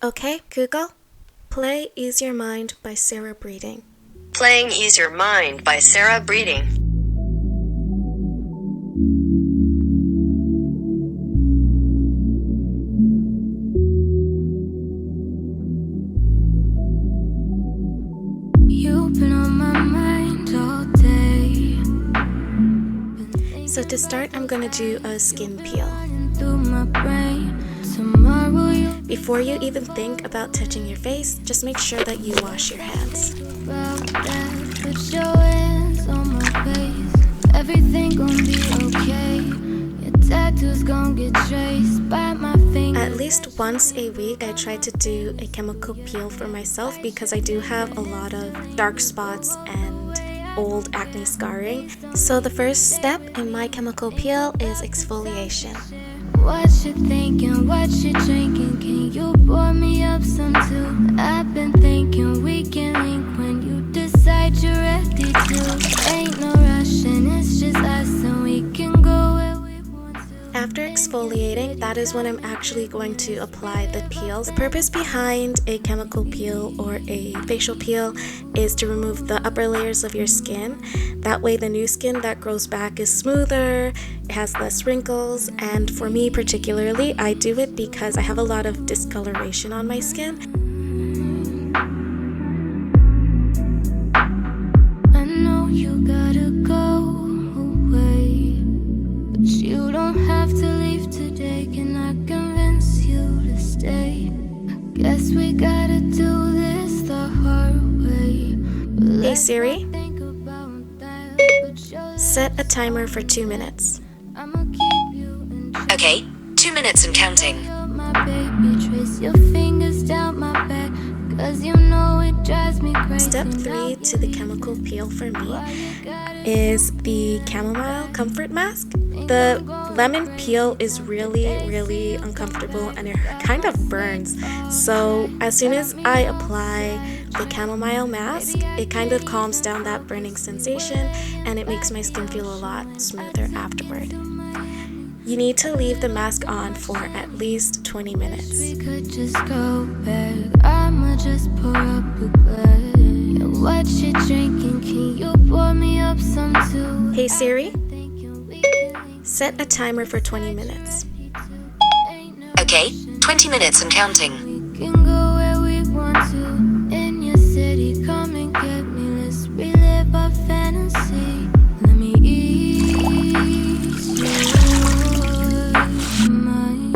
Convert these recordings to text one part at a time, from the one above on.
Okay, Google, play Ease Your Mind by Sarah Breeding. Playing Ease Your Mind by Sarah Breeding. You've been on my mind all day. So to start, I'm going to do a skin peel. Through my brain. Tomorrow you'll Before you even think about touching your face, just make sure that you wash your hands. about that. Put your hands on my face. Everything gon' be okay. Your tattoos gon' get traced by my fingers. At least once a week, I try to do a chemical peel for myself because I do have a lot of dark spots and old acne scarring. So the first step in my chemical peel is exfoliation. What you thinking, what you drinking? Can you pour me up some too? I've been thinking we can link when you decide you're ready to. Ain't no rushing, it's just us and we can go where we want to. After exfoliating, that is when I'm actually going to apply the peels. The purpose behind a chemical peel or a facial peel is to remove the upper layers of your skin. That way the new skin that grows back is smoother, it has less wrinkles, and for me particularly, I do it because I have a lot of discoloration on my skin. I know you gotta go away, but you don't have to leave today. Can I convince you to stay? Guess we gotta do this the hard way. But Hey let's Siri, not think about that. Put your set a timer for 2 minutes. I'ma keep you in check. Okay, 2 minutes and counting. My baby, trace your fingers down my back, 'cause you know it drives me crazy. Step 3 to the chemical peel for me is the chamomile comfort mask. The lemon peel is really uncomfortable and it kind of burns. So as soon as I apply the chamomile mask, it kind of calms down that burning sensation and it makes my skin feel a lot smoother afterward. You need to leave the mask on for at least 20 minutes. We could just go back. I'ma just pour up a glass. Yeah, what you drinking? Can you pour me up some too? Hey Siri, Thinking we can set a timer for 20 minutes. ain't no Okay, 20 minutes and counting. we can go where we want to. In your city, come and get me. Let's relive our fantasy. Let me ease your mind.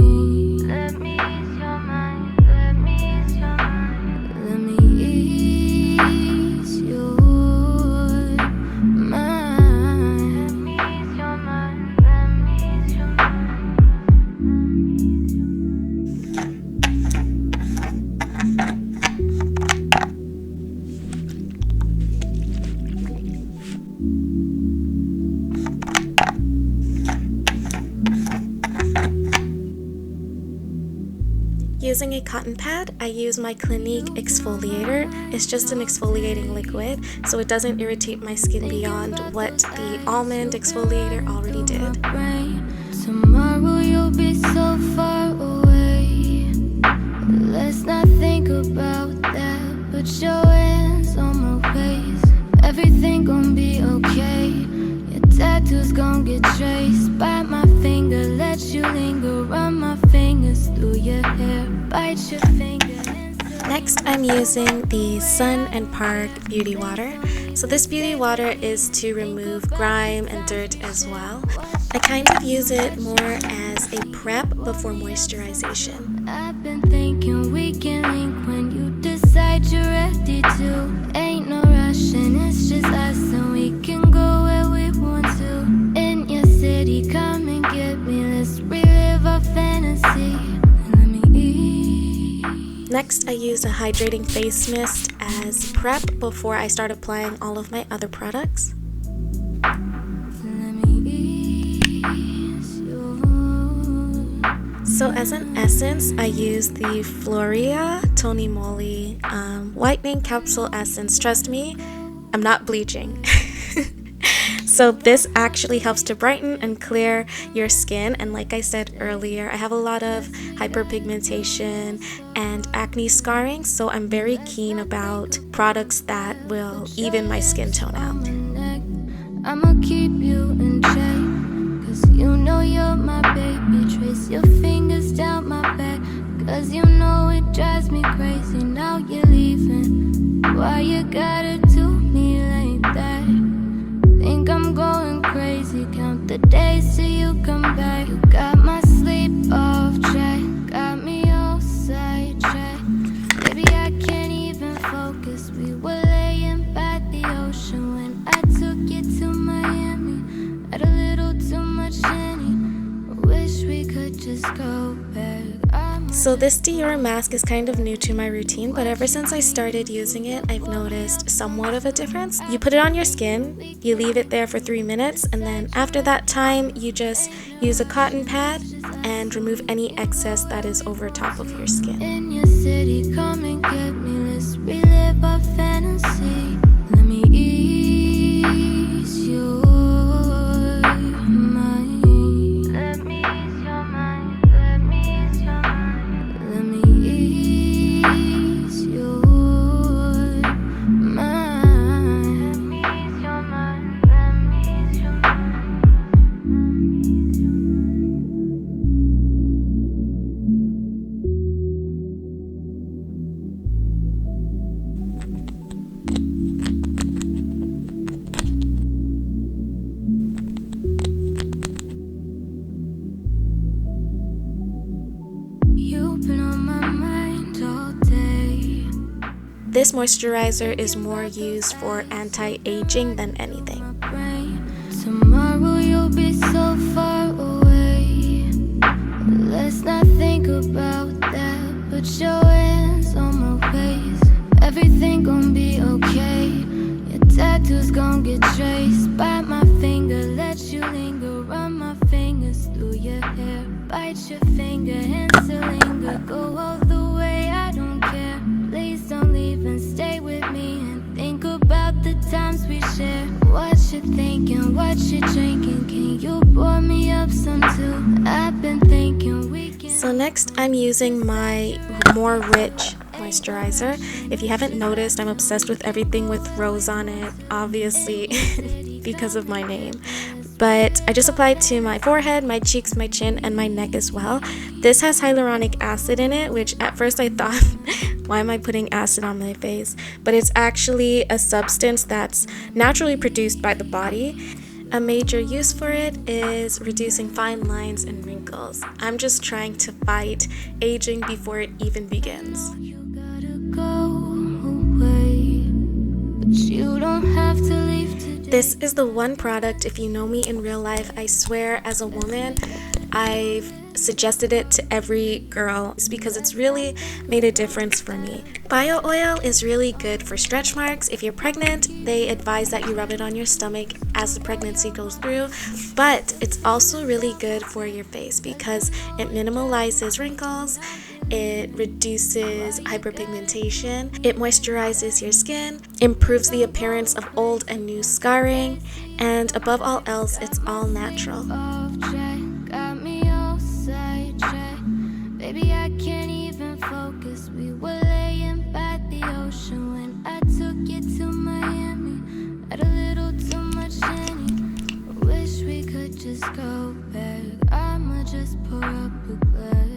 Let me ease your mind. Let me ease your mind. Let me ease your mind. Let me ease your mind. Let me ease your mind. Using a cotton pad, I use my Clinique Exfoliator. It's just an exfoliating liquid, so it doesn't irritate my skin beyond what the almond exfoliator already did. Brain. Tomorrow you'll be so far away. Let's not think about that. Put your hands on my waist. Everything gon' be okay. Your tattoos gon' get traced by my finger. Let you linger. Run my fingers through your hair. Bite your finger. Next, I'm using the Sun and Park Beauty Water. So this beauty water is to remove grime and dirt as well. I kind of use it more as a prep before moisturization. I've been thinking we can link when you decide you're ready to. Ain't no rushing, it's just us and we can go where we want to. In your city, come and get me. Let's relive our fantasy. Let me ease. Next, I use a hydrating face mist as prep before I start applying all of my other products. Let me ease your. So as an essence, I use the Floria Tony Moly whitening capsule essence. Trust me, I'm not bleaching. So this actually helps to brighten and clear your skin. And like I said earlier, I have a lot of hyperpigmentation and acne scarring, so I'm very keen about products that will even my skin tone out. I'ma keep you in check, 'cause you know you're my baby. Trace your fingers down my back, 'cause you know it drives me crazy. Now you're leaving, why you gotta do me like that? Think I'm going crazy, count the days till you come back. You got my sleep off track, got me all sidetracked. Baby, I can't even focus. We were laying by the ocean when I took you to Miami. Had a little too much Henny, wish we could just go back. So this Dior mask is kind of new to my routine, but ever since I started using it, I've noticed somewhat of a difference. You put it on your skin, you leave it there for 3 minutes, and then after that time, you just use a cotton pad and remove any excess that is over top of your skin. In your city, come and get me, let's relive our fantasy. Let me ease your mind. Let me ease your mind. Let me ease your mind. Let me ease your mind. Let me ease your mind. Let me ease your mind. You've been on my mind all day. This moisturizer is more used for anti-aging than anything. Tomorrow you'll be so far away. Let's not think about that. Put your hands on my waist. Everything gon' be okay. Your tattoos gon' get traced by my finger. Let you linger. Run my fingers through your hair. Bite your finger and still linger. Go all the way, I don't care. Please don't leave and stay with me and think about the times we share. What you thinking, what you drinking? Can you pour me up some too? I've been thinking we can. So next I'm using my more rich moisturizer. If you haven't noticed, I'm obsessed with everything with rose on it, obviously because of my name. But I just applied to my forehead, my cheeks, my chin, and my neck as well. This has hyaluronic acid in it, which at first I thought, why am I putting acid on my face? But it's actually a substance that's naturally produced by the body. A major use for it is reducing fine lines and wrinkles. I'm just trying to fight aging before it even begins. You gotta go away, but you don't have to leave today. This is the one product, if you know me in real life, I swear as a woman, I've suggested it to every girl. It's because it's really made a difference for me. Bio oil is really good for stretch marks. If you're pregnant, they advise that you rub it on your stomach as the pregnancy goes through. But it's also really good for your face because it minimalizes wrinkles, it reduces hyperpigmentation, it moisturizes your skin, improves the appearance of old and new scarring, and above all else, it's all natural. Off track, got me all sidetracked. Baby, I can't even focus. We were laying by the ocean when I took you to Miami. Had a little too much Henny. Wish we could just go back. I'ma just pour up a glass.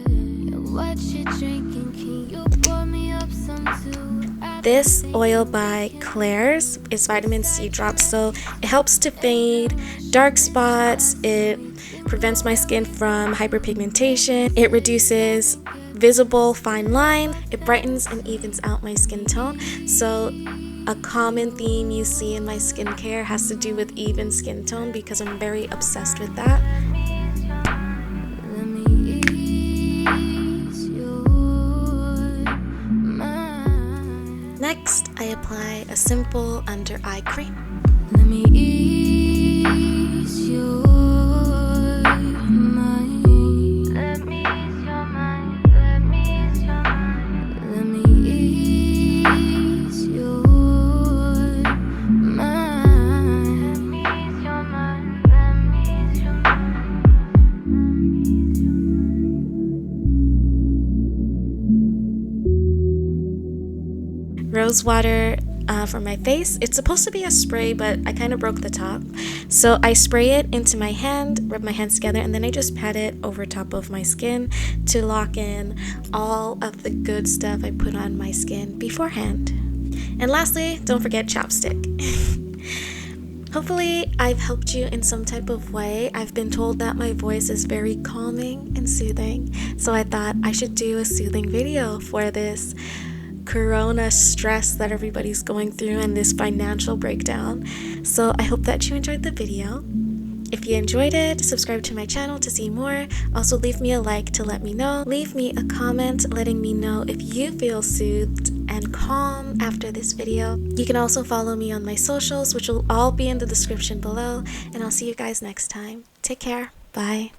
What you drinking? Can you pour me up some too? This oil by Klairs is vitamin C drops, so it helps to fade dark spots, it prevents my skin from hyperpigmentation, it reduces visible fine line, it brightens and evens out my skin tone. So a common theme you see in my skincare has to do with even skin tone because I'm very obsessed with that. Next, I apply a simple under eye cream. Let me ease your mind. Let me ease your mind. Let me ease your mind. Let me ease your mind. Let me ease your rose water for my face. It's supposed to be a spray, but I kind of broke the top. So I spray it into my hand, rub my hands together, and then I just pat it over top of my skin to lock in all of the good stuff I put on my skin beforehand. And lastly, don't forget chapstick. Hopefully, I've helped you in some type of way. I've been told that my voice is very calming and soothing, so I thought I should do a soothing video for this corona stress that everybody's going through and this financial breakdown. So I hope that you enjoyed the video. If you enjoyed it, subscribe to my channel to see more. Also, leave me a like to let me know. Leave me a comment letting me know if you feel soothed and calm after this video. You can also follow me on my socials, which will all be in the description below, and I'll see you guys next time. Take care. Bye.